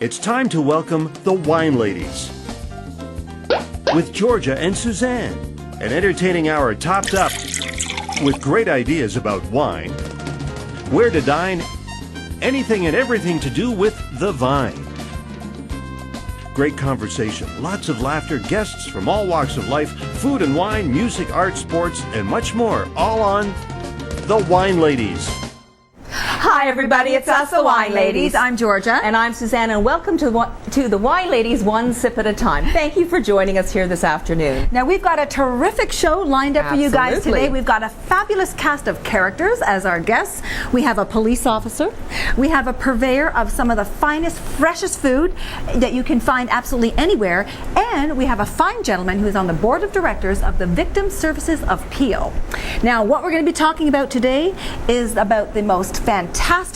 It's time to welcome the Wine Ladies with Georgia and Suzanne. An entertaining hour topped up with great ideas about wine, where to dine, anything and everything to do with the vine. Great conversation, lots of laughter, guests from all walks of life, food and wine, music, art, sports, and much more, all on the Wine Ladies. Hi everybody, it's us, the Wine Ladies. I'm Georgia. And I'm Suzanne, and welcome to the Wine Ladies One Sip at a Time. Thank you for joining us here this afternoon. Now we've got a terrific show lined up for you guys Absolutely. today. We've got a fabulous cast of characters as our guests. We have a police officer. We have a purveyor of some of the finest, freshest food that you can find absolutely anywhere. And we have a fine gentleman who is on the board of directors of the Victim Services of Peel. Now what we're going to be talking about today is about the most fantastic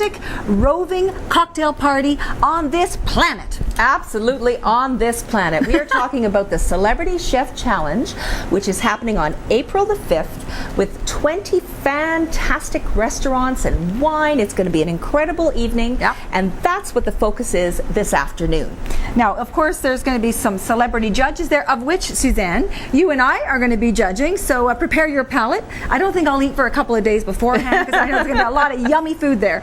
roving cocktail party on this planet. Absolutely on this planet. We are talking about the Celebrity Chef Challenge, which is happening on April the 5th with 20 fantastic restaurants and wine. It's going to be an incredible evening, Yep. and that's what the focus is this afternoon. Now, of course, there's going to be some celebrity judges there, of which, Suzanne, you and I are going to be judging, so prepare your palate. I don't think I'll eat for a couple of days beforehand because I know there's going to be a lot of yummy food there.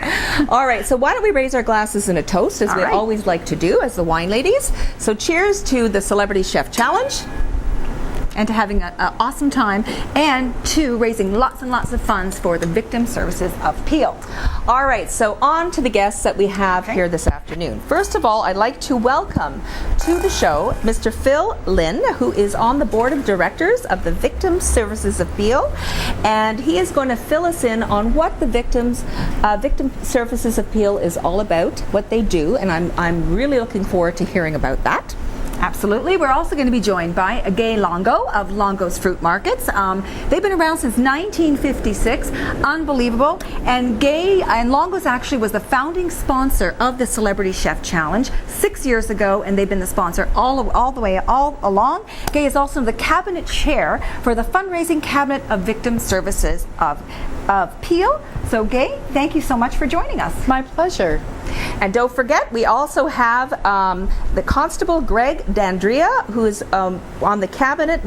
All right, so why don't we raise our glasses in a toast, as All we right. always like to do as the Wine Ladies. So cheers to the Celebrity Chef Challenge. And to having an awesome time, and to raising lots and lots of funds for the Victim Services of Peel. All right, so on to the guests that we have here this afternoon. First of all, I'd like to welcome to the show Mr. Phil Lynn, who is on the board of directors of the Victim Services of Peel, and he is going to fill us in on what the Victim Services of Peel is all about, what they do, and I'm really looking forward to hearing about that. Absolutely. We're also going to be joined by Gay Longo of Longo's Fruit Markets. They've been around since 1956. Unbelievable. And Gay and Longo's actually was the founding sponsor of the Celebrity Chef Challenge 6 years ago, and they've been the sponsor all along. Gay is also the cabinet chair for the fundraising cabinet of Victim Services of Peel. So Gay, thank you so much for joining us. My pleasure. And don't forget, we also have the Constable Greg Dandria, who is on the cabinet,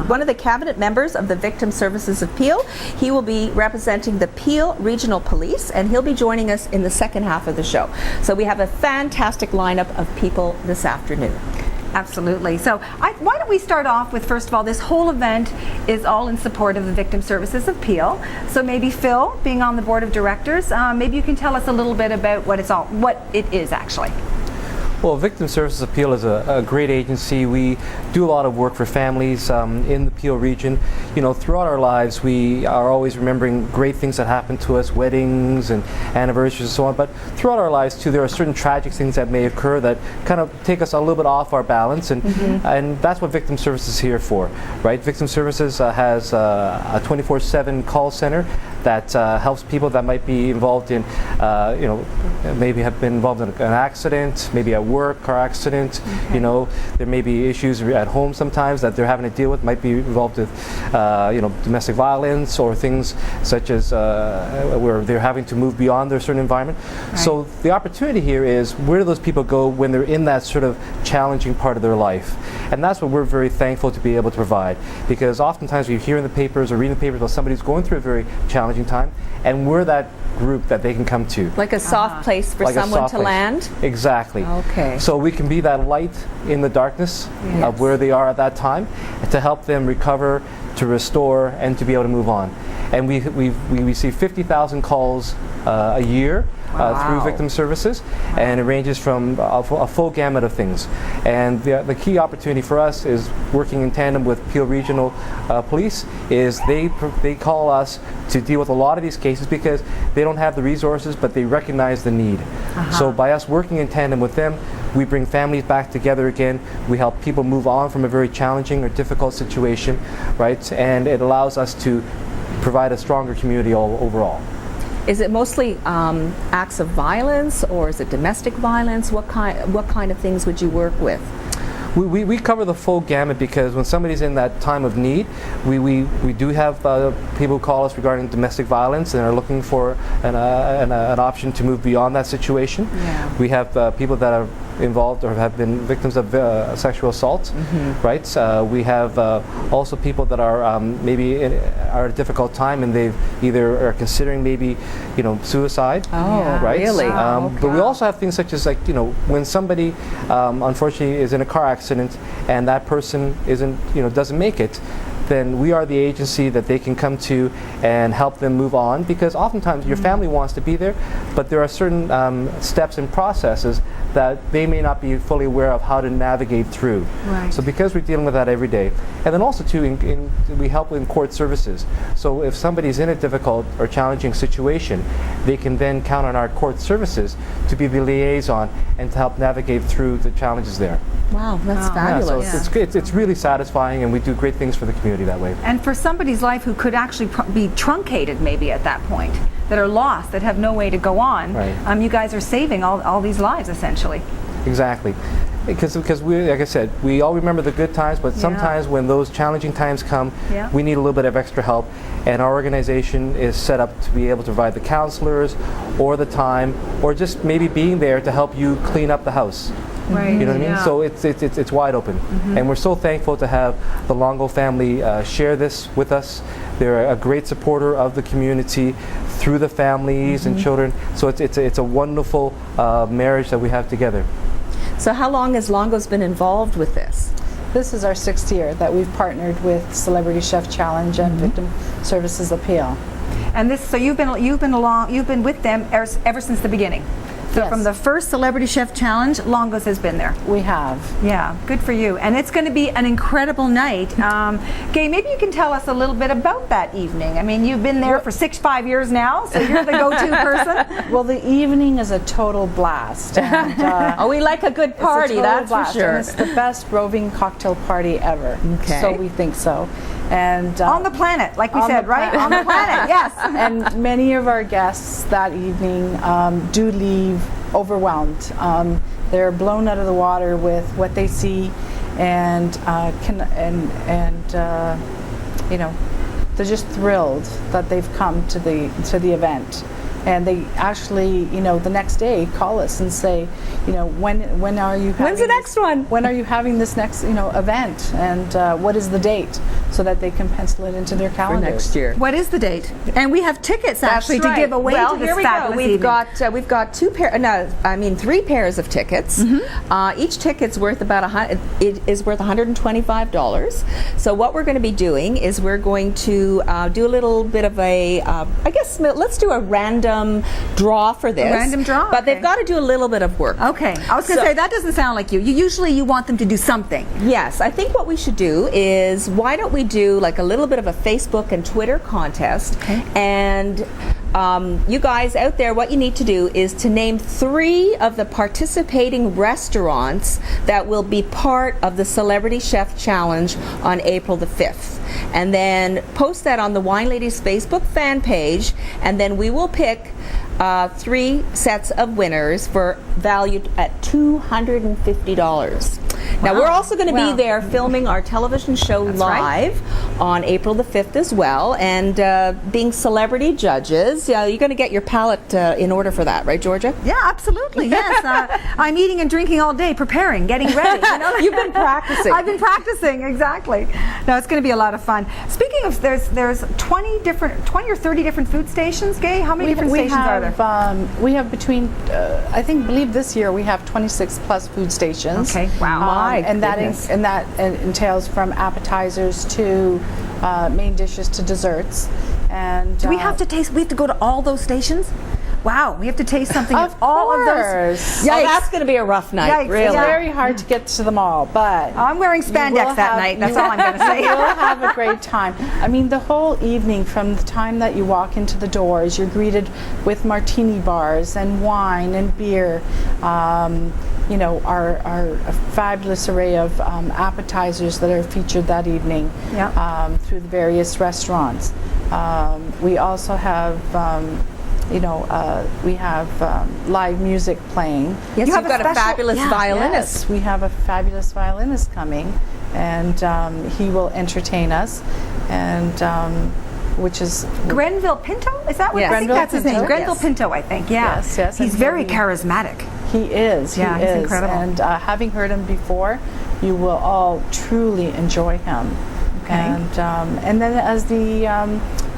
one of the cabinet members of the Victim Services of Peel. He will be representing the Peel Regional Police, and he'll be joining us in the second half of the show. So we have a fantastic lineup of people this afternoon. Absolutely. So why don't we start off with, first of all, this whole event is all in support of the Victim Services of Peel. So maybe Phil, being on the board of directors, maybe you can tell us a little bit about what it is actually. Well, Victim Services of Peel is a great agency. We do a lot of work for families in the Peel region. You know, throughout our lives, we are always remembering great things that happen to us, weddings and anniversaries and so on. But throughout our lives, too, there are certain tragic things that may occur that kind of take us a little bit off our balance. And that's what Victim Services is here for, right? Victim Services has a 24/7 call center that helps people that might be involved in, maybe have been involved in an accident, maybe a work car accident. You know, there may be issues at home sometimes that they're having to deal with, might be involved with, domestic violence or things such as where they're having to move beyond their certain environment. Right. So the opportunity here is, where do those people go when they're in that sort of challenging part of their life? And that's what we're very thankful to be able to provide, because oftentimes we hear in the papers or read in the papers about somebody who's going through a very challenging time, and we're that group that they can come to. Like a soft place for Like a someone soft to place. land? Exactly. Okay. So we can be that light in the darkness of where they are at that time, to help them recover, to restore, and to be able to move on. And we receive 50,000 calls a year through Victim Services, and it ranges from a full gamut of things. And the key opportunity for us is working in tandem with Peel Regional Police. Is they call us to deal with a lot of these cases because they don't have the resources, but they recognize the need. So by us working in tandem with them, we bring families back together again. We help people move on from a very challenging or difficult situation, right? And it allows us to provide a stronger community overall. Is it mostly acts of violence, or is it domestic violence? What kind of things would you work with? We cover the full gamut, because when somebody's in that time of need, we do have people who call us regarding domestic violence and are looking for an option to move beyond that situation. Yeah. We have people that are involved or have been victims of sexual assault, right? We have also people that are maybe are at a difficult time and they've either are considering maybe, suicide. Oh, right? really? But we also have things such as when somebody unfortunately is in a car accident and that person doesn't make it, then we are the agency that they can come to and help them move on, because oftentimes your family wants to be there, but there are certain steps and processes that they may not be fully aware of how to navigate through. Right. So because we're dealing with that every day, and then also too, we help in court services. So if somebody's in a difficult or challenging situation, they can then count on our court services to be the liaison and to help navigate through the challenges there. Wow, that's Yeah, so fabulous. it's really satisfying, and we do great things for the community that way. And for somebody's life who could actually be truncated maybe at that point, that are lost, that have no way to go on, Right. you guys are saving all these lives essentially. Exactly. Because we, like I said, we all remember the good times, but sometimes when those challenging times come, Yeah. we need a little bit of extra help. And our organization is set up to be able to provide the counselors or the time or just maybe being there to help you clean up the house. Right. You know what I mean? So it's wide open. And we're so thankful to have the Longo family share this with us. They're a great supporter of the community through the families and children. So it's a wonderful marriage that we have together. So how long has Longo's been involved with this? This is our 6th year that we've partnered with Celebrity Chef Challenge and Victim Services Appeal. And this, so you've been with them ever since the beginning. So Yes. from the first Celebrity Chef Challenge, Longo's has been there. We have. Yeah, good for you. And it's going to be an incredible night. Gay, maybe you can tell us a little bit about that evening. I mean, you've been there for 5 years now, so you're the go-to person. Well, the evening is a total blast. And, Oh, we like a good party, it's a total that's blast, for sure. And it's the best roving cocktail party ever. Okay. So we think so. And On the planet, like we on said, the right? planet. On the planet, yes. and many of our guests that evening do leave overwhelmed. They're blown out of the water with what they see, and they're just thrilled that they've come to the event. And they actually, the next day call us and say, when are you having When's the next one? When are you having this next, event? And what is the date? So that they can pencil it into their For calendars. next year. What is the date? And we have tickets actually to give away well, to this here we go. fabulous We've got 3 pairs of tickets. Each ticket's worth it is worth $125. So what we're going to be doing is we're going to do a little bit of a I guess let's do a random draw for this. A random draw? But Okay. they've got to do a little bit of work. Okay, I was going to say that doesn't sound like you. Usually you want them to do something. Yes, I think what we should do is, why don't we do like a little bit of a Facebook and Twitter contest, and you guys out there, what you need to do is to name 3 of the participating restaurants that will be part of the Celebrity Chef Challenge on April the 5th. And then post that on the Wine Ladies Facebook fan page, and then we will pick 3 sets of winners for valued at $250. Now we're also going to be there filming our television show live on April the 5th as well, and being celebrity judges. You're going to get your palate in order for that, right, Georgia? Yeah, absolutely. Yes, I'm eating and drinking all day, preparing, getting ready. You've been practicing. I've been practicing, exactly. No, it's going to be a lot of fun. Speaking of, there's 20 or 30 different food stations. Gay, how many different stations are there? We have between, believe this year we have 26 plus food stations. Okay, wow. And that entails from appetizers to main dishes to desserts. And Do we have to taste? We have to go to all those stations? Wow, we have to taste something Of at all of those. course. Oh, that's going to be a rough night, Yikes, really. It's yeah. very hard to get to them all, but I'm wearing spandex that night. That's all I'm going to say. You'll have a great time. I mean, the whole evening, from the time that you walk into the doors, you're greeted with martini bars and wine and beer. Our fabulous array of appetizers that are featured that evening through the various restaurants. We also have live music playing. Yes, You you've have a got a special- fabulous violinist. Yes, we have a fabulous violinist coming, and he will entertain us, and which is Grenville Pinto? Is that what Yes. I think Grenville that's his name? Pinto, Grenville yes. Pinto, I think. Yeah. Yes, He's and very he- charismatic. He is. Yeah, he he's is. incredible. And having heard him before, you will all truly enjoy him. Okay. And then as the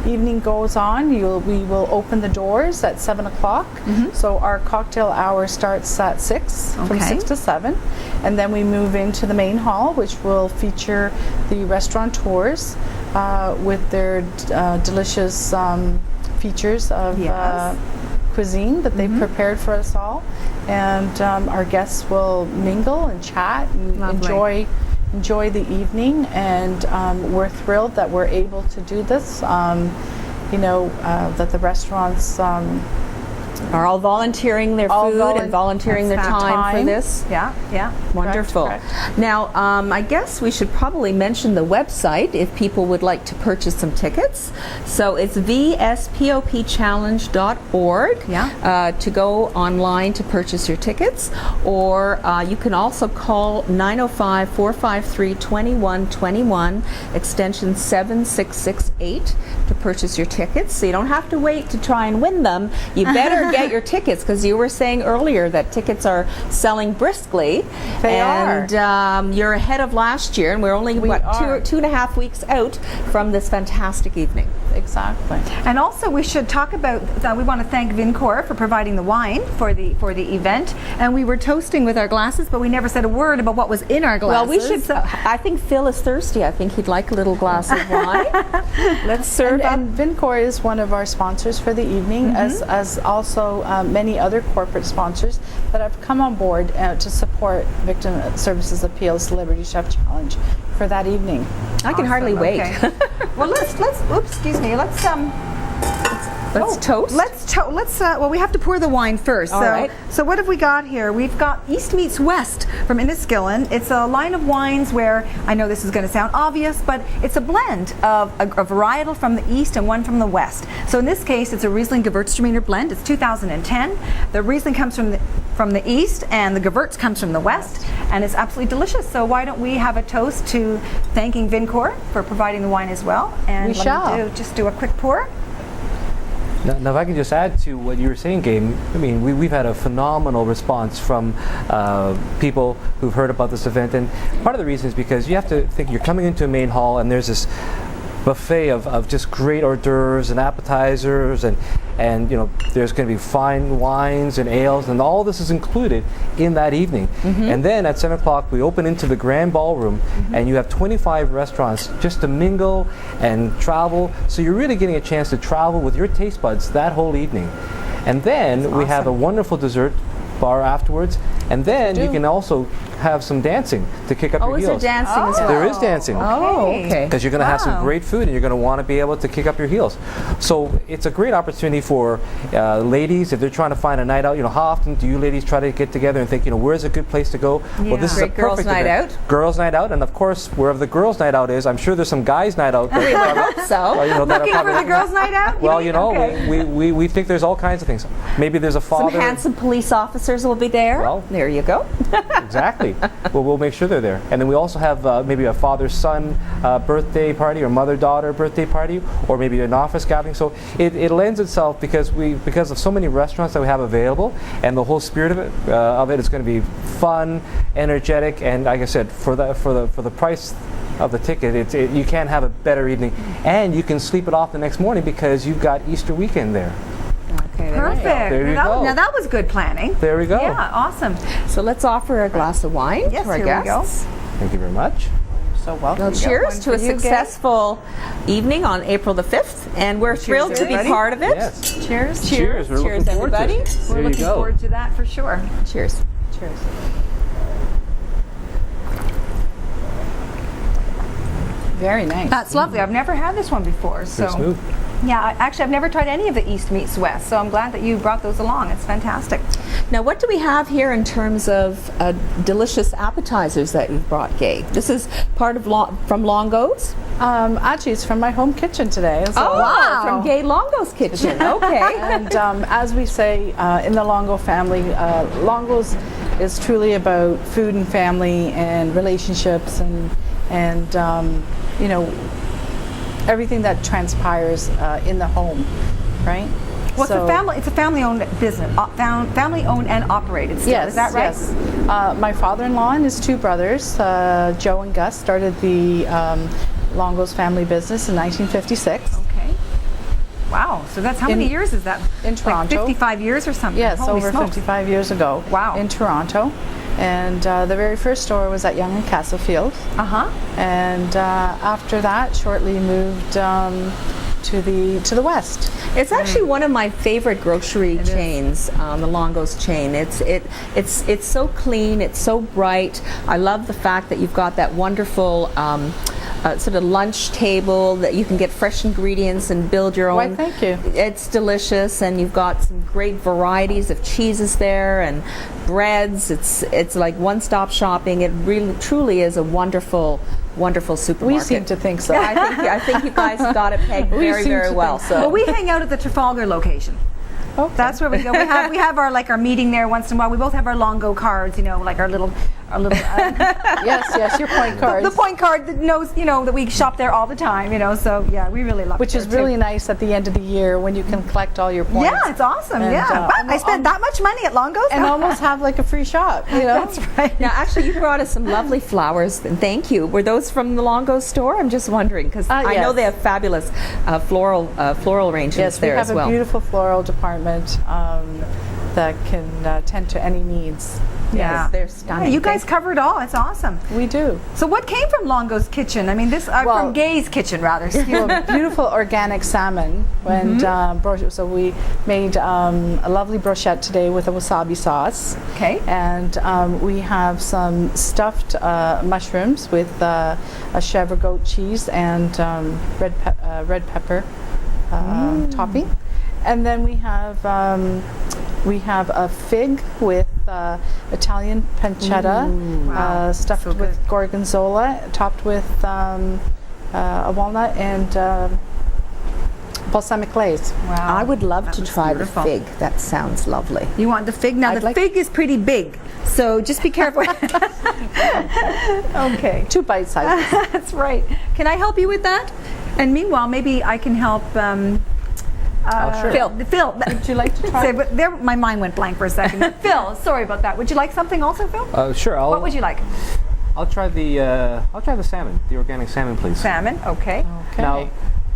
evening goes on, we will open the doors at 7 o'clock. So our cocktail hour starts at 6, from Okay. 6 to 7. And then we move into the main hall, which will feature the restaurateurs with their delicious features of Yes. cuisine that they've prepared for us all. And our guests will mingle and chat and Lovely. enjoy the evening, and we're thrilled that we're able to do this. That the restaurants Are all volunteering their All food and volunteering their That's time for time. this? Yeah, yeah. Wonderful. correct. Now, I guess we should probably mention the website if people would like to purchase some tickets. So it's vspopchallenge.org to go online to purchase your tickets, or you can also call 905-453-2121, extension 7668 to purchase your tickets. So you don't have to wait to try and win them. You better get your tickets, because you were saying earlier that tickets are selling briskly. They and you're ahead of last year, and we're only We are. two and a half weeks out from this fantastic evening. exactly. And also, we should talk about. We want to thank Vincor for providing the wine for the event. And we were toasting with our glasses, but we never said a word about what was in our Well, glasses. we should. I think Phil is thirsty. I think he'd like a little glass of wine. Let's serve up. And Vincor is one of our sponsors for the evening, as also many other corporate sponsors that have come on board to support Victim Services Appeals Celebrity Chef Challenge for that evening. I can hardly wait. Okay. Well, let's. Oops, excuse me. Let's toast. Well, we have to pour the wine first. All right. So what have we got here? We've got East Meets West from Inniskillen. It's a line of wines where, I know this is going to sound obvious, but it's a blend of a varietal from the East and one from the West. So in this case, it's a Riesling Gewürztraminer blend. It's 2010. The Riesling comes from the East, and the Gewürz comes from the West, and it's absolutely delicious. So why don't we have a toast to thanking Vincor for providing the wine as well? And We let shall. me just do a quick pour. Now, if I can just add to what you were saying, Gabe, I mean, we've had a phenomenal response from people who've heard about this event, and part of the reason is because you have to think you're coming into a main hall, and there's this buffet of just great hors d'oeuvres and appetizers, and there's going to be fine wines and ales, and all this is included in that evening. And then at 7 o'clock we open into the grand ballroom, and you have 25 restaurants just to mingle and travel, so you're really getting a chance to travel with your taste buds that whole evening. And then we have a wonderful dessert bar afterwards, and then you can also have some dancing to kick up your is there heels. dancing as well? There is dancing. Oh, okay. Because you're going to have some Wow. great food, and you're going to want to be able to kick up your heels. So it's a great opportunity for ladies if they're trying to find a night out. How often do you ladies try to get together and think, where's a good place to go? Well, this is Great a girls' perfect night event. out. Girls' night out, and of course, wherever the girls' night out is, I'm sure there's some guys' night out. We would hope so. that are Looking for probably- the girls' night out? Well, Okay. we think there's all kinds of things. Maybe there's a Some father. handsome police officers will be there. Well, there you go. Exactly. Well, we'll make sure they're there. And then we also have maybe a father-son birthday party or mother-daughter birthday party, or maybe an office gathering. So it lends itself because of so many restaurants that we have available, and the whole spirit of it is going to be fun, energetic, and like I said, for the price of the ticket, you can't have a better evening, and you can sleep it off the next morning because you've got Easter weekend there. Okay, there we go. Perfect. There you go. Now that was good planning. There we go. Yeah, awesome. So let's offer a glass of wine Yes, to our here we go. guests. Thank you very much. So welcome. Well, cheers to a for you, Gabe. successful evening on April the 5th, and we're thrilled to be everybody. part of it. Yes. Cheers. Cheers. We're Cheers, looking forward to everybody. it. We're There you looking go. forward to that for sure. Cheers. Cheers. Very nice. That's lovely. I've never had this one before. So Pretty smooth. yeah, I've never tried any of the East Meets West. So I'm glad that you brought those along. It's fantastic. Now, what do we have here in terms of delicious appetizers that you've brought, Gabe? This is part of from Longo's. Actually, it's from my home kitchen today. So wow. From Gay Longo's kitchen. Okay. And as we say in the Longo family, Longo's is truly about food and family and relationships and everything that transpires in the home, right? Well, it's a family-owned business, family-owned and operated still, Yes, is that right? yes. My father-in-law and his two brothers, Joe and Gus, started the Longo's family business in 1956. Okay. Wow, so that's how many years is that? In Toronto. Like 55 years or something? Yes, Holy over smokes. 55 years ago. Wow. In Toronto. And the very first store was at Yonge and Castlefield. Uh-huh. And after that, shortly moved to the west. It's actually one of my favorite grocery chains, the Longo's chain. It's so clean, it's so bright. I love the fact that you've got that wonderful sort of lunch table that you can get fresh ingredients and build your own. Why, thank you. It's delicious, and you've got some great varieties of cheeses there and breads. It's like one-stop shopping. It really, truly is a wonderful supermarket. We seem to think so. I think you guys got it pegged very, seem very to well. think so. Well, we hang out at the Trafalgar location. Okay. That's where we go. We have our meeting there once in a while. We both have our Longo cards, like our little yes, your point cards. the point card that knows, that we shop there all the time, So yeah, we really love it. Which is there, really too. nice at the end of the year when you can collect all your points. Yeah, it's awesome. And, Wow, I spent that much money at Longo's and almost have like a free shop. That's right. Now, actually, you brought us some lovely flowers. And thank you. Were those from the Longo store? I'm just wondering because I know yes. they have fabulous floral arrangements Yes, there we as have well. a beautiful floral department that can tend to any needs. Yeah. They're Yeah, stunning. you guys cover it all. It's awesome. We do. So what came from Longo's kitchen? I mean, from Gay's kitchen, rather. Excuse me. Well, beautiful organic salmon. And so we made a lovely brochette today with a wasabi sauce. Okay. And we have some stuffed mushrooms with a chèvre goat cheese and red pepper topping. And then we have a fig with Italian pancetta, stuffed So with good. gorgonzola, topped with a walnut and balsamic glaze. Wow. I would love That to looks try beautiful. the fig. That sounds lovely. You want the fig? Now, I'd the like- fig is pretty big, so just be careful. Okay. 2 bite sizes. That's right. Can I help you with that? And meanwhile, maybe I can help Sure. Phil. Would you like to try? Say, but there, my mind went blank for a second. Phil, sorry about that. Would you like something also, Phil? Sure. What would you like? I'll try the salmon, the organic salmon, please. Salmon. Okay. Okay. Now,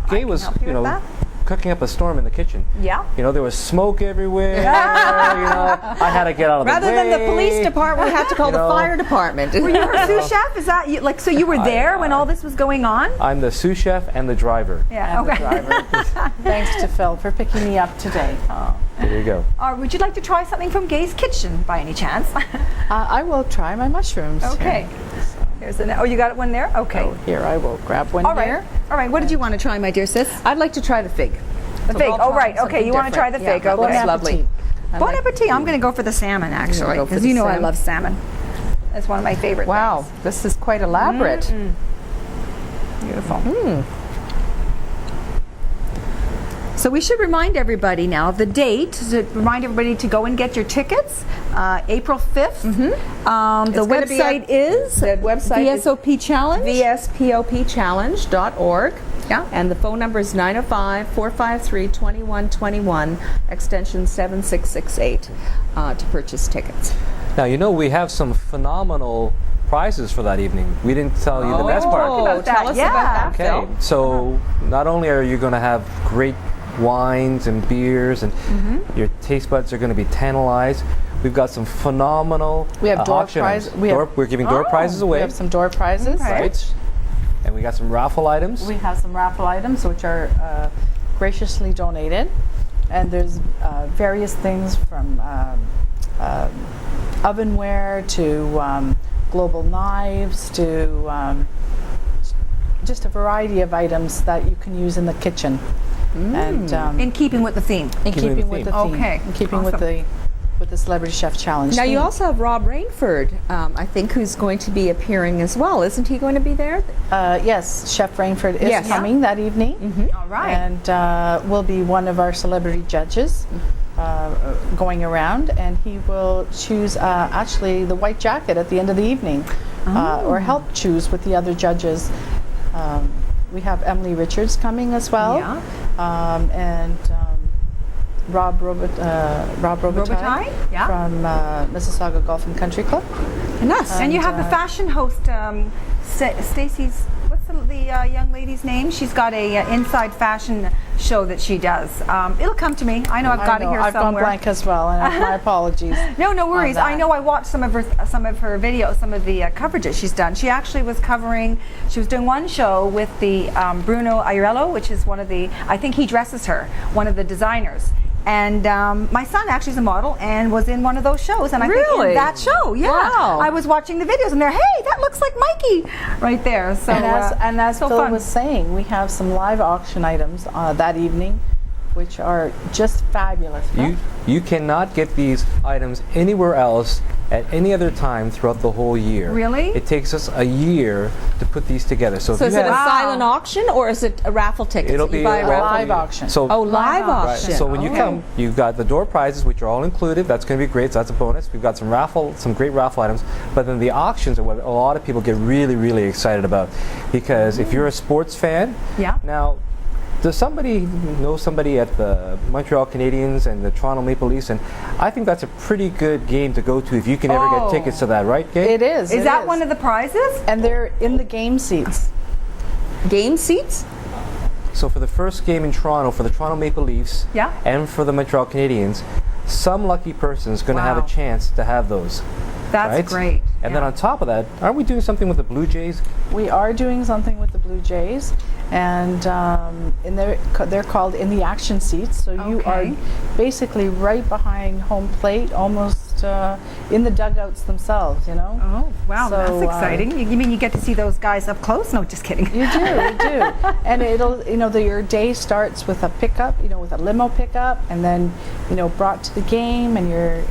Gay was, help you with that. cooking up a storm in the kitchen. Yeah. There was smoke everywhere. I had to get out of Rather the way. than the police department, we had to call the know. fire department. Were you a sous chef? Is that you? So you were there when all this was going on? I'm the sous chef and the driver. Yeah. And the driver. Thanks to Phil for picking me up today. There you go. Would you like to try something from Gay's kitchen by any chance? I will try my mushrooms. Okay. Here's you got one there? Okay. Oh, here, I will grab one All right. here. All right. What did you want to try, my dear sis? I'd like to try the fig. The So fig. we'll Oh, try right. Okay. something You want to try the different. fig? Yeah, Okay. that's lovely. Bon appetit. I'm going to go for the salmon, actually, go for because the you know I salmon. love salmon. That's one of my favorite Wow, things. this is quite elaborate. Beautiful. So we should remind everybody now of the date, to remind everybody to go and get your tickets, April 5th. The gonna be website is the website is VSOP Challenge. VSPOPchallenge.org. Yeah. And the phone number is 905-453-2121, extension 7668, to purchase tickets. Now, we have some phenomenal prizes for that evening. We didn't tell you the best part. about that. Tell us Yeah. about that, Okay, Phil. so not only are you going to have great wines and beers, and your taste buds are going to be tantalized, we've got some phenomenal We have door auction prize- items. we have- We're giving door prizes We away, have some door prizes. right? And we got some raffle items. We have some raffle items which are graciously donated, and there's various things from ovenware to global knives to just a variety of items that you can use in the kitchen. And In keeping with the theme. in keeping with the theme. Okay, In keeping with awesome. the Celebrity Chef Challenge. Now, you theme. also have Rob Rainford, I think, who's going to be appearing as well. Isn't he going to be there? Yes, Chef Rainford is Yes. coming that evening. All right. And will be one of our celebrity judges going around, and he will choose actually the white jacket at the end of the evening, or help choose with the other judges. We have Emily Richards coming as well, Yeah. and Rob Robitaille yeah. from Mississauga Golf and Country Club. And you have the fashion host, Stacy's, what's the young lady's name? She's got a inside fashion show that she does. It'll come to me. I know I've got it here I've somewhere. gone blank as well, and my apologies. No worries. that. I know I watched some of her videos, some of the coverage that she's done. She actually was she was doing one show with the Bruno Aiello, which is one of the, I think he dresses her, one of the designers. And my son actually is a model and was in one of those shows. And I think in that show, Wow. I was watching the videos and they're, hey, that looks like Mikey right there. So And as so Phil fun. was saying, we have some live auction items that evening, which are just fabulous. You cannot get these items anywhere else at any other time throughout the whole year. Really? It takes us a year to put these together. So, So if is you it a had, silent auction or is it a raffle ticket? It'll that you be buy a a raffle? live auction. So Oh, live Right. auction. So when you come, you've got the door prizes, which are all included. That's going to be great. So that's a bonus. We've got some great raffle items. But then the auctions are what a lot of people get really, really excited about, because if you're a sports fan, now. Does somebody know somebody at the Montreal Canadiens and the Toronto Maple Leafs? And I think that's a pretty good game to go to if you can ever get tickets to that, right, Gabe? It is. Is that one of the prizes? And they're in the game seats. Game seats? So for the first game in Toronto, for the Toronto Maple Leafs and for the Montreal Canadiens, some lucky person is going to have a chance to have those. That's right? great. And then on top of that, aren't we doing something with the Blue Jays? We are doing something with the Blue Jays, and they're called in the action seats. So you are basically right behind home plate, almost in the dugouts themselves. You know. Oh wow, So, that's exciting. You mean you get to see those guys up close? No, just kidding. You do, and it'll, your day starts with a pickup, with a limo pickup, and then, brought to the game, and you're,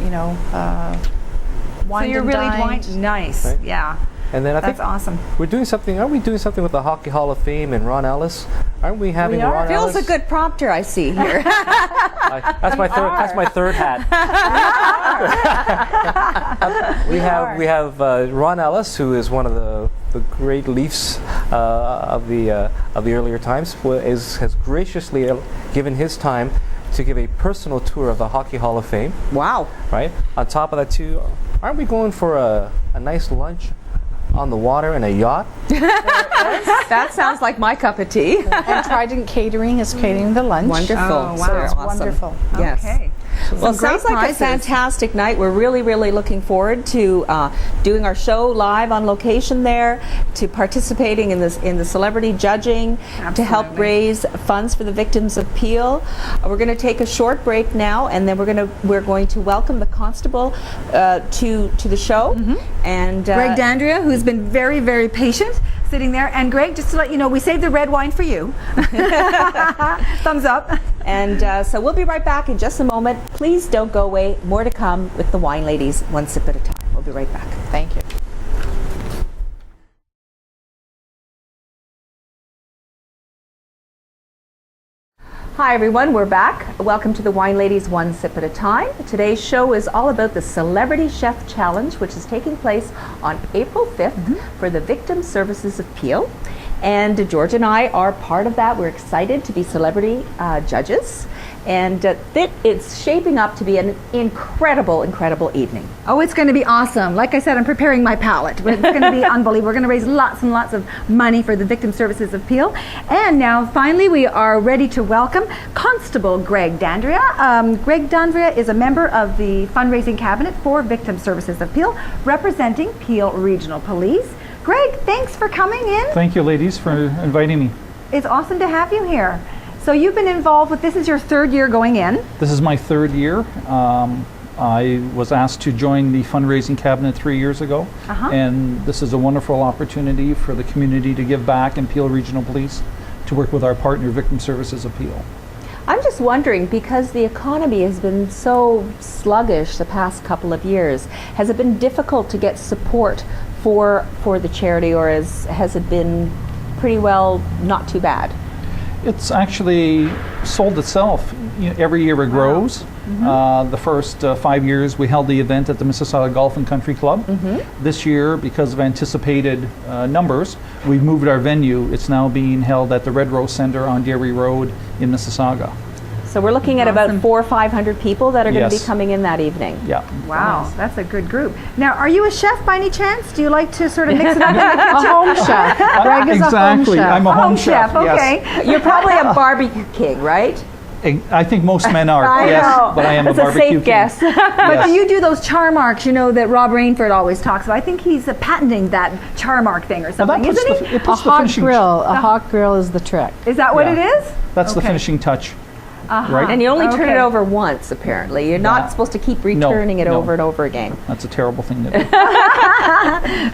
So you're really nice. Right. Yeah. And then I think That's awesome. we're doing something. Aren't we doing something with the Hockey Hall of Fame and Ron Ellis? Aren't we having Ron Phil's Ellis? a good prompter, I see here. That's my third. That's my third hat. we have Ron Ellis, who is one of the great Leafs of the earlier times, has graciously given his time to give a personal tour of the Hockey Hall of Fame. Wow. Right. On top of that, too, aren't we going for a nice lunch on the water in a yacht? That sounds like my cup of tea. And Trident Catering is catering the lunch. Wonderful. Oh, wow. So it's Awesome. wonderful. Yes. Okay. Well, it sounds like prizes. a fantastic night. We're really, really looking forward to doing our show live on location there, to participating in the celebrity judging, to help Absolutely. raise funds for the victims of Peel. We're going to take a short break now, and then we're going to welcome the Constable to the show. And Greg Dandria, who's been very, very patient, sitting there. And Greg, just to let you know, we saved the red wine for you. Thumbs up. And so we'll be right back in just a moment. Please don't go away. More to come with the Wine Ladies, one sip at a time. We'll be right back. Thank you. Hi everyone, we're back. Welcome to the Wine Ladies, one sip at a time. Today's show is all about the Celebrity Chef Challenge, which is taking place on April 5th for the Victim Services of Peel. And George and I are part of that. We're excited to be celebrity judges. And it's shaping up to be an incredible, incredible evening. Oh, it's going to be awesome. Like I said, I'm preparing my palette. It's going to be unbelievable. We're going to raise lots and lots of money for the Victim Services of Peel. And now, finally, we are ready to welcome Constable Greg Dandria. Greg Dandria is a member of the fundraising cabinet for Victim Services of Peel, representing Peel Regional Police. Greg, thanks for coming in. Thank you, ladies, for inviting me. It's awesome to have you here. So you've been involved with, this is your third year going in. This is my third year. I was asked to join the fundraising cabinet 3 years ago, and this is a wonderful opportunity for the community to give back and Peel Regional Police to work with our partner, Victim Services of Peel. I'm just wondering, because the economy has been so sluggish the past couple of years, has it been difficult to get support for the charity, or has it been pretty well not too bad? It's actually sold itself. Every year it grows. The first 5 years we held the event at the Mississauga Golf and Country Club. This year, because of anticipated numbers, we've moved our venue. It's now being held at the Red Rose Centre on Dairy Road in Mississauga. So we're looking at about 400 or 500 people that are going to be Yes. coming in that evening. Yeah. Wow, that's a good group. Now, are you a chef by any chance? Do you like to sort of mix it up in the kitchen? A home chef. Greg is Exactly. a home chef. I'm a home chef. okay. Yes. You're probably a barbecue king, right? I think most men are. I yes, know. but I am That's a barbecue safe king. guess. But Yes. do you do those char marks, you know, that Rob Rainford always talks about? I think he's patenting that char mark thing or Well, something, that puts isn't he? it A puts the hot finishing. grill. A hot grill is the trick. Is that what Yeah. it is? That's the Okay. finishing touch. Right? And you only turn Okay. it over once, apparently. You're not That- supposed to keep No, returning it no. over and over again. That's a terrible thing to do.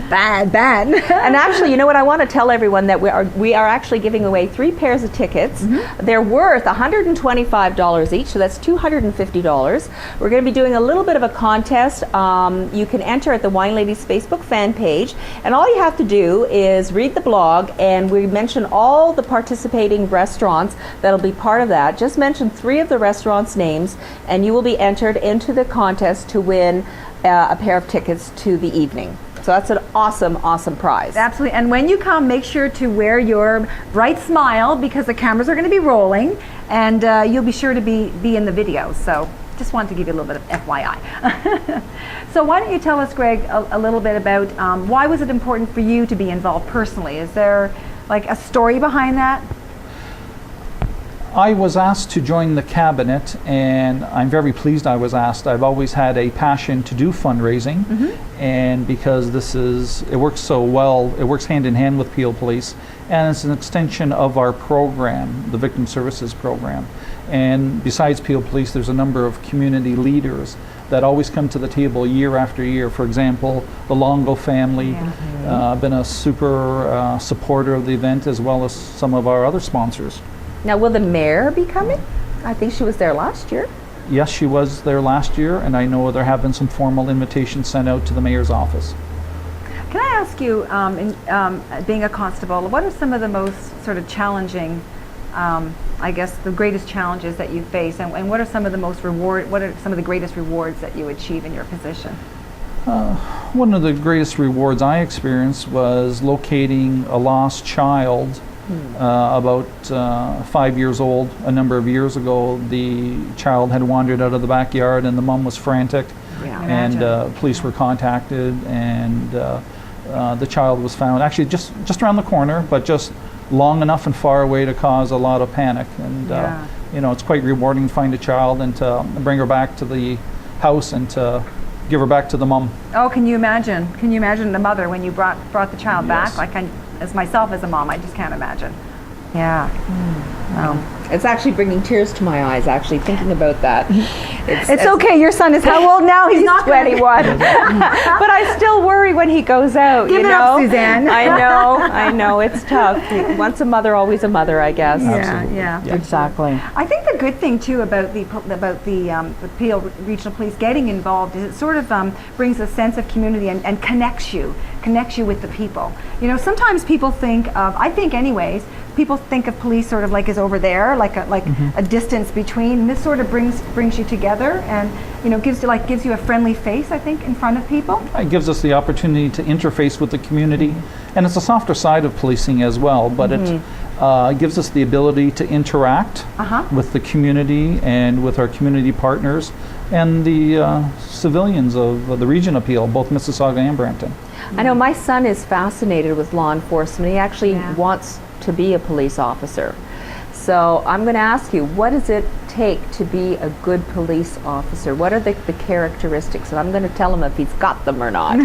Bad. And actually, you know what? I want to tell everyone that we are actually giving away 3 pairs of tickets. They're worth $125 each, so that's $250. We're going to be doing a little bit of a contest. You can enter at the Wine Ladies Facebook fan page, and all you have to do is read the blog, and we mention all the participating restaurants that'll be part of that. Just mention 3 of the restaurants' names, and you will be entered into the contest to win a pair of tickets to the evening. So that's an awesome, awesome prize. Absolutely. And when you come, make sure to wear your bright smile because the cameras are going to be rolling, and you'll be sure to be in the video. So just wanted to give you a little bit of FYI. So why don't you tell us, Greg, a little bit about why was it important for you to be involved personally? Is there like a story behind that? I was asked to join the cabinet, and I'm very pleased I was asked. I've always had a passion to do fundraising, and because it works so well, it works hand in hand with Peel Police, and it's an extension of our program, the Victim Services Program. And besides Peel Police, there's a number of community leaders that always come to the table year after year. For example, the Longo family, been a super supporter of the event, as well as some of our other sponsors. Now, will the mayor be coming? I think she was there last year. Yes, she was there last year, and I know there have been some formal invitations sent out to the mayor's office. Can I ask you, being a constable, what are some of the most sort of challenging, I guess, the greatest challenges that you face, and what are some of the what are some of the greatest rewards that you achieve in your position? One of the greatest rewards I experienced was locating a lost child. About 5 years old. A number of years ago, the child had wandered out of the backyard, and the mom was frantic. Yeah. And police were contacted, and the child was found actually just around the corner, but just long enough and far away to cause a lot of panic. And you know, it's quite rewarding to find a child and to bring her back to the house and to give her back to the mom. Oh, can you imagine? Can you imagine the mother when you brought the child Yes. back? Like as myself as a mom, I just can't imagine. Yeah. Wow. It's actually bringing tears to my eyes, actually, thinking about that. It's okay. Your son is how old now? He's not 21. But I still worry when he goes out, Give you it know? up, Suzanne. I know, it's tough. Once a mother, always a mother, I guess. Absolutely. Yeah. Yeah. Exactly. I think the good thing too about the Peel Regional Police getting involved is it sort of brings a sense of community and connects you with the people. You know, sometimes people think of, I think anyways, people think of police sort of like as over there, like a distance between. And this sort of brings you together, and you know gives you a friendly face, I think, in front of people. It gives us the opportunity to interface with the community, and it's a softer side of policing as well, but it gives us the ability to interact with the community and with our community partners and the civilians of the region of Peel, both Mississauga and Brampton. I know my son is fascinated with law enforcement. He actually wants to be a police officer. So I'm going to ask you, what does it take to be a good police officer? What are the characteristics? And I'm going to tell him if he's got them or not.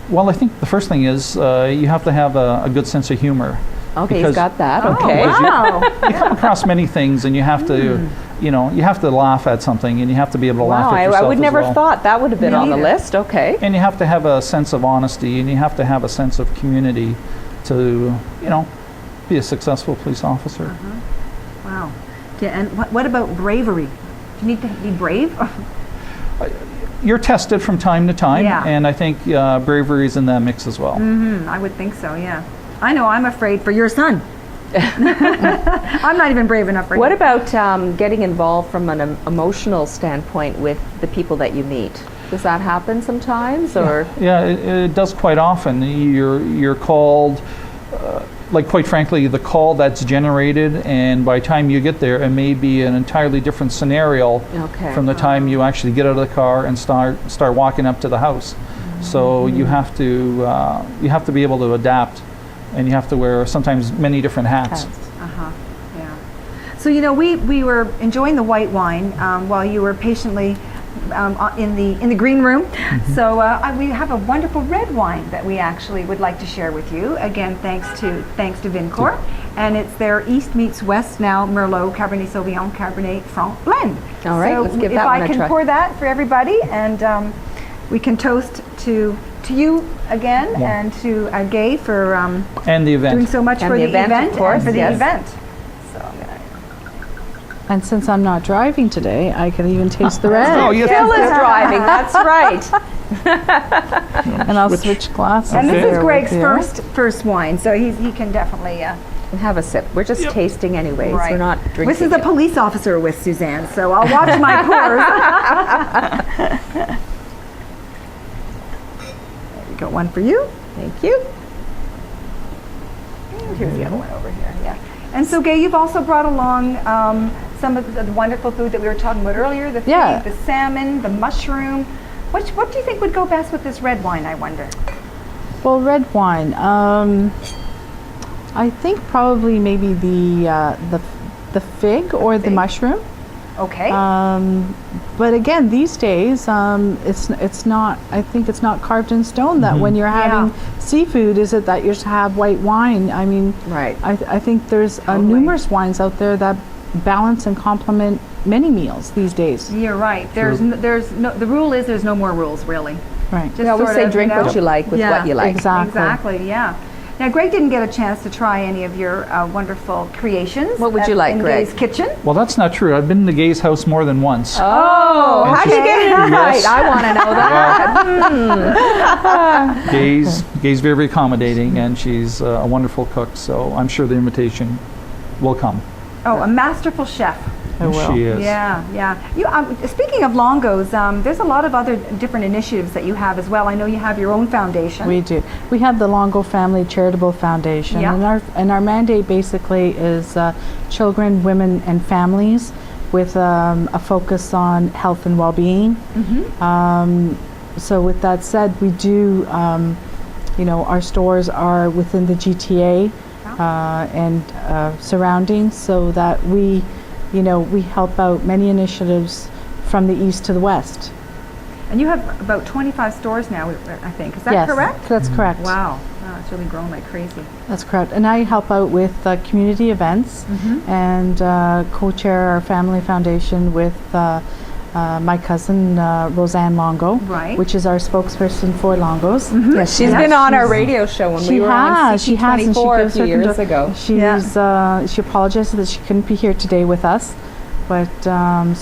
Well, I think the first thing is you have to have a good sense of humor. Okay, Because- he's got that. Oh, Okay. wow. You come across many things, and you have to, you know, you have to laugh at something, and you have to be able to laugh Wow, at I yourself would as never well. thought that would have been Me on the neither. list. Okay. And you have to have a sense of honesty, and you have to have a sense of community to, you know, be a successful police officer. Wow. Yeah, and what about bravery? Do you need to be brave? You're tested from time to time, Yeah. and I think bravery is in that mix as well. I would think so, yeah. I know I'm afraid for your son. I'm not even brave enough for What him. about getting involved from an emotional standpoint with the people that you meet? Does that happen sometimes, or? Yeah, it does quite often. You're called. like quite frankly, the call that's generated, and by the time you get there, it may be an entirely different scenario from the time you actually get out of the car and start walking up to the house. So you have to be able to adapt, and you have to wear sometimes many different hats. Yeah. So we were enjoying the white wine while you were patiently in the green room. So we have a wonderful red wine that we actually would like to share with you. Again, thanks to Vincor, and it's their East meets West now Merlot Cabernet Sauvignon Cabernet Franc blend. All right, so let's give if that one I a can try. pour that for everybody, and we can toast to you again, and to Gay for And the event. doing so much And for the the event, event of course, and for the yes. event. So I'm gonna And since I'm not driving today, I can even taste the red. Oh, yes. Phil is driving, that's right. And I'll switch glasses. And this here is Greg's with you. first wine, so he can definitely. Have a sip. We're just tasting anyways. Right. We're not drinking. This is a it. police officer with Suzanne, so I'll watch my pours. There you go, one for you. Thank you. And here's the other one over here. Yeah. And so, Gay, you've also brought along some of the wonderful food that we were talking about earlier. The Yeah. the salmon, the mushroom. What do you think would go best with this red wine? I wonder. Well, red wine. I think probably maybe the fig or the mushroom. Okay. But again, these days, it's not. I think it's not carved in stone that when you're having seafood, is it that you just have white wine? I mean, Right. I think there's numerous wines out there that balance and complement many meals these days. You're right. There's no. The rule is there's no more rules, really. Right. Just We always sort say of, drink you know, what you like with what you like. Exactly. Exactly, yeah. Now, Greg didn't get a chance to try any of your wonderful creations. What would you like, in Greg? Gay's kitchen? Well, that's not true. I've been to Gay's house more than once. Oh, how do you get it right? Yes. I want to know that. Gay's very, very accommodating, and she's a wonderful cook, so I'm sure the invitation will come. Oh, a masterful chef. I will. She is. Yeah, yeah. You, speaking of Longos, there's a lot of other different initiatives that you have as well. I know you have your own foundation. We do. We have the Longo Family Charitable Foundation, Yeah. and our mandate basically is children, women, and families, with a focus on health and well-being. So, with that said, we do. Our stores are within the GTA and surroundings, so that we help out many initiatives from the east to the west. And you have about 25 stores now, I think. Is that Yes, correct? that's correct. Wow. Wow, it's really grown like crazy. That's correct. And I help out with community events and co-chair our family foundation with my cousin Roseanne Longo, Right. which is our spokesperson for Longos. Yes, she's been on our radio show when we were on She has, and she CP24 a gives few her years ago. She apologizes that she couldn't be here today with us, but so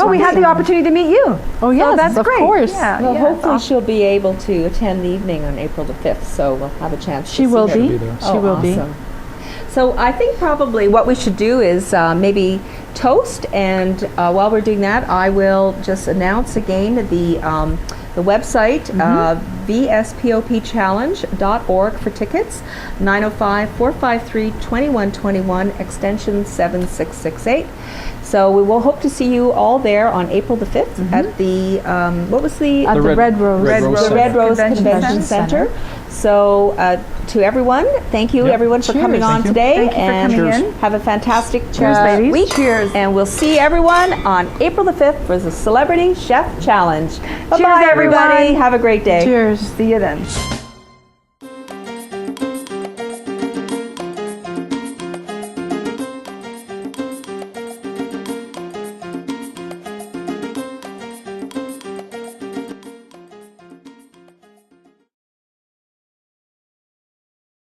We I'm had the saying- opportunity to meet you. Oh yes, that's of great. course. Yeah, Well, yeah, hopefully it's she'll be able to attend the evening on April the 5th, so we'll have a chance to She will see her. be. there. She will be. Awesome. So I think probably what we should do is maybe toast, and while we're doing that, I will just announce again the website, vspopchallenge.org for tickets, 905-453-2121, extension 7668. So we will hope to see you all there on April the 5th at the, what was the? At the Red Rose. the Red Rose Convention Convention Center. Center. So to everyone, thank you everyone for Cheers. coming on Thank you. today. Thank you for and coming in. have a fantastic Cheers, ladies. week. Cheers. And we'll see everyone on April the 5th for the Celebrity Chef Challenge. Bye-bye, everybody. everyone. Have a great day. Cheers. See you then.